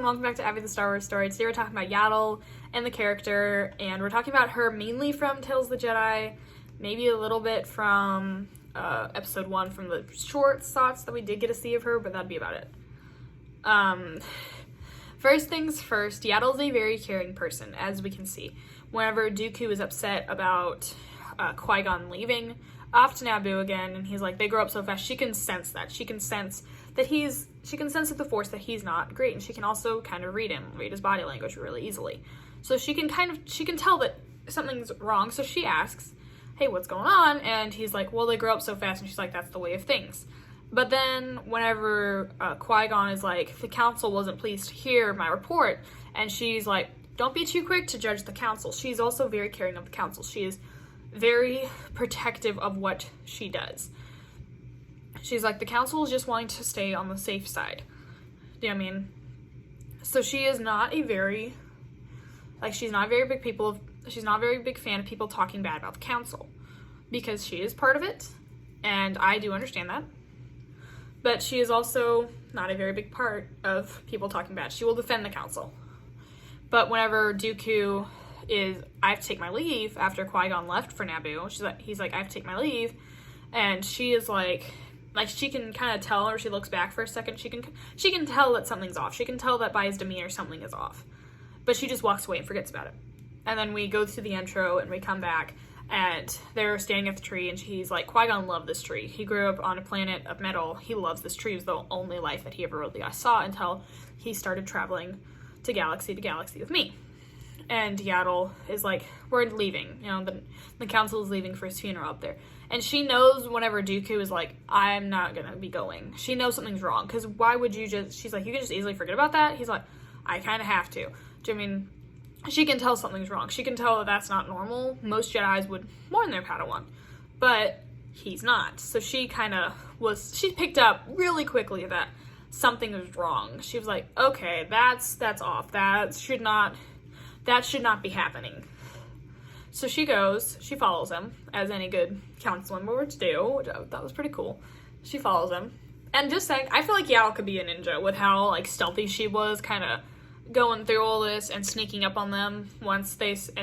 everyone, welcome back to Abby the Star Wars Story. Today we're talking about Yaddle and the character, and we're talking about her mainly from Tales of the Jedi, maybe a little bit from episode 1 from the short thoughts that we did get to see of her, but that'd be about it. First things first, Yaddle's a very caring person, as we can see. Whenever Dooku is upset about Qui-Gon leaving off to Naboo again, and he's like, they grow up so fast, she can sense that. She can sense that she can sense with the Force that he's not great, and she can also kind of read his body language really easily. So she can tell that something's wrong, so she asks, hey, what's going on? And he's like, well, they grow up so fast, and she's like, that's the way of things. But then whenever Qui-Gon is like, the council wasn't pleased to hear my report, and she's like, don't be too quick to judge the council. She's also very caring of the council. She is very protective of what she does. She's like, the council is just wanting to stay on the safe side. Do you know what I mean? So she is not a very, she's not a very big fan of people talking bad about the council. Because she is part of it, and I do understand that. But she is also not a very big part of people talking bad. She will defend the council. But whenever Dooku I have to take my leave after Qui-Gon left for Naboo, he's like, I have to take my leave. And she is like she can kind of tell, or she looks back for a second, she can tell that something's off. She can tell that by his demeanor something is off. But she just walks away and forgets about it. And then we go through the intro and we come back and they're standing at the tree and he's like, Qui-Gon loved this tree. He grew up on a planet of metal. He loves this tree. It was the only life that he ever really saw until he started traveling to galaxy with me. And Yaddle is like, we're leaving. You know, the council is leaving for his funeral up there. And she knows whenever Dooku is like, I'm not going to be going. She knows something's wrong. Because why would you she's like, you can just easily forget about that? He's like, I kind of have to. Do you mean, she can tell something's wrong. She can tell that that's not normal. Most Jedis would warn their Padawan. But he's not. So she she picked up really quickly that something was wrong. She was like, okay, that's off. That should not be happening. So she follows him, as any good council member would do, which I thought was pretty cool. She follows him. And just saying, I feel like Yaddle could be a ninja with how, stealthy she was, kind of going through all this and sneaking up on them and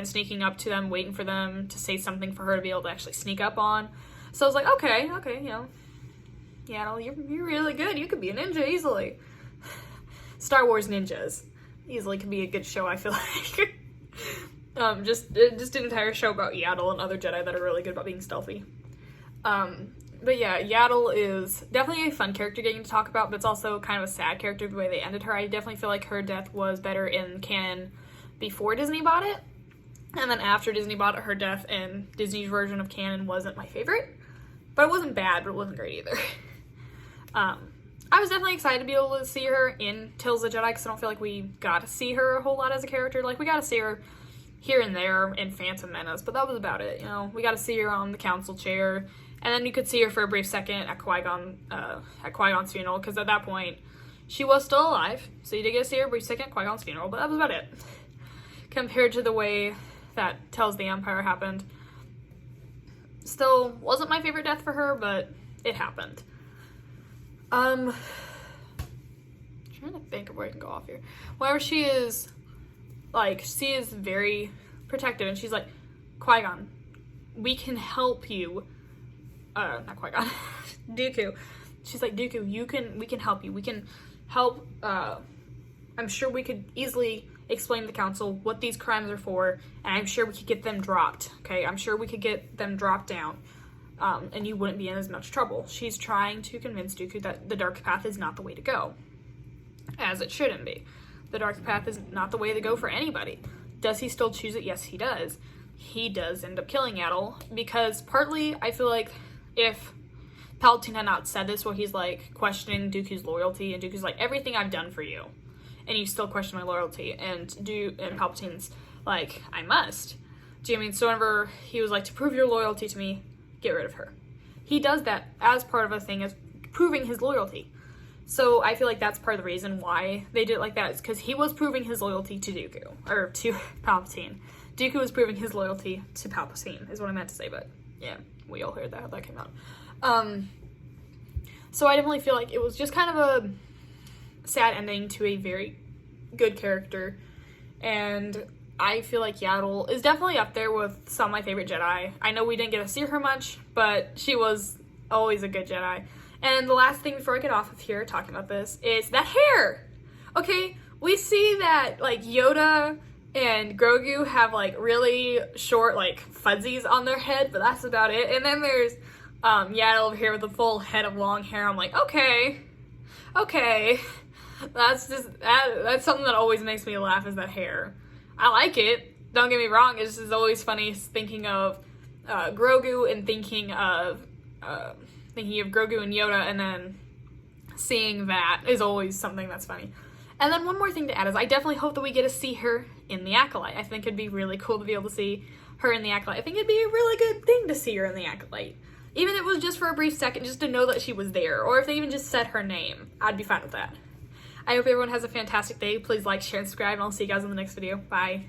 sneaking up to them, waiting for them to say something for her to be able to actually sneak up on. So I was like, okay, you know, Yaddle, you're really good. You could be a ninja easily. Star Wars ninjas easily could be a good show, I feel like. Just an entire show about Yaddle and other Jedi that are really good about being stealthy. But yeah, Yaddle is definitely a fun character getting to talk about, but it's also kind of a sad character the way they ended her. I definitely feel like her death was better in canon before Disney bought it, and then after Disney bought it, her death in Disney's version of canon wasn't my favorite. But it wasn't bad, but it wasn't great either. I was definitely excited to be able to see her in Tales of the Jedi, because I don't feel like we got to see her a whole lot as a character. We got to see her here and there in Phantom Menace, but that was about it, you know. We got to see her on the council chair, and then you could see her for a brief second at Qui-Gon's funeral, because at that point, she was still alive, so you did get to see her a brief second at Qui-Gon's funeral, but that was about it. Compared to the way that Tales of the Empire happened, still wasn't my favorite death for her, but it happened. I'm trying to think of where I can go off here. Whenever she is very protective, and she's like, Qui-Gon, we can help you. Not Qui-Gon, Dooku. She's like, Dooku, we can help you. We can help, I'm sure we could easily explain to the council what these crimes are for, and I'm sure we could get them dropped, okay? I'm sure we could get them dropped down. And you wouldn't be in as much trouble. She's trying to convince Dooku that the dark path is not the way to go. As it shouldn't be. The dark path is not the way to go for anybody. Does he still choose it? Yes, he does. He does end up killing Yaddle, because partly I feel like if Palpatine had not said this, where he's questioning Dooku's loyalty, and Dooku's like, everything I've done for you, and you still question my loyalty, and Palpatine's like, I must. Do you know what I mean? So whenever he was like, to prove your loyalty to me, get rid of her. He does that as part of a thing as proving his loyalty. So I feel like that's part of the reason why they did it like that, is because he was proving his loyalty to Dooku, or to Palpatine. Dooku was proving his loyalty to Palpatine, is what I meant to say, but yeah, we all heard that, how that came out. So I definitely feel like it was just kind of a sad ending to a very good character. And I feel like Yaddle is definitely up there with some of my favorite Jedi. I know we didn't get to see her much, but she was always a good Jedi. And the last thing before I get off of here talking about this is that hair! Okay, we see that, like, Yoda and Grogu have, like, really short, like, fuzzies on their head, but that's about it. And then there's Yaddle over here with a full head of long hair. I'm like, okay. That's something that always makes me laugh, is that hair. I like it. Don't get me wrong. It's just always funny thinking of Grogu and thinking of Grogu and Yoda, and then seeing that is always something that's funny. And then one more thing to add is I definitely hope that we get to see her in The Acolyte. I think it'd be really cool to be able to see her in The Acolyte. I think it'd be a really good thing to see her in The Acolyte. Even if it was just for a brief second, just to know that she was there, or if they even just said her name, I'd be fine with that. I hope everyone has a fantastic day. Please like, share, and subscribe, and I'll see you guys in the next video. Bye.